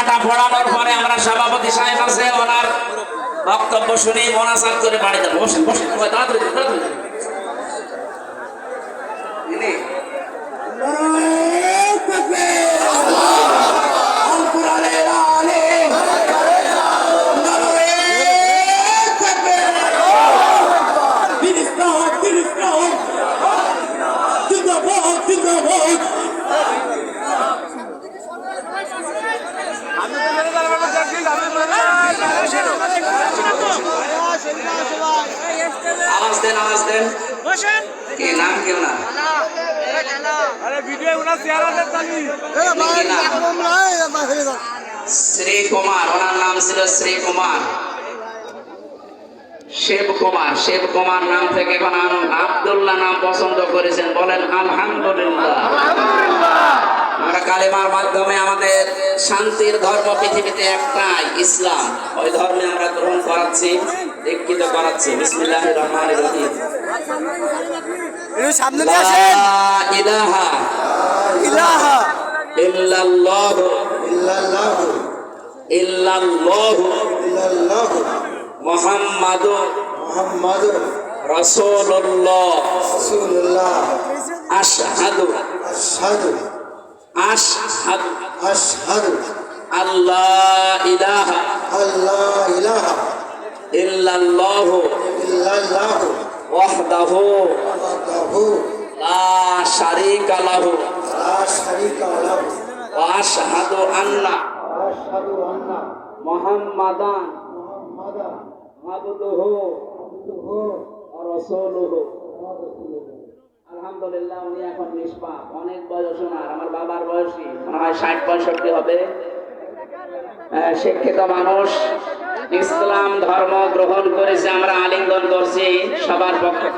কালিমাটা পড়ানোর পরে আমরা সভাপতি সাহেব আছে ওনার বক্তব্য শুনে মোনাজাত করে বাড়ি যাবো। বসেন বসেন তাড়াতাড়ি তাড়াতাড়ি। আওয়াজ দেন আওয়াজ দেন। কি নাম কেউ না শ্রী কুমার, ওনার নাম ছিল শ্রী কুমার, শিব কুমার। শিব কুমার নাম থেকে এখন আব্দুল্লাহ নাম পছন্দ করেছেন। বলেন আলহামদুলিল্লাহ। আমরা কালেমার মাধ্যমে আমাদের শান্তির ধর্ম পৃথিবীতে একটাই, ইসলাম। ওই ধর্মে আমরা গ্রহণ করাচ্ছি, দীক্ষিত করাচ্ছি। বিসমিল্লাহির রহমানির রহিম। লা ইলাহা ইল্লাল্লাহু মুহাম্মাদুর রাসূলুল্লাহ আশহাদু আল্লাহ ইলাহা ইল্লাল্লাহু ওয়াহদাহু লা শারীকা লাহু ওয়া আশহাদু আন্না মুহাম্মাদান আবদুহু ওয়া রাসূলুহু। আলহামদুলিল্লাহ, উনি এখন নিষ্পাপ, অনেক বয়স ওনার, আমার বাবার বয়সী, মনে হয় 60-65 হবে। শিক্ষিত মানুষ, ইসলাম ধর্ম গ্রহণ করেছে, আমরা আলিঙ্গন করছি সবার পক্ষে।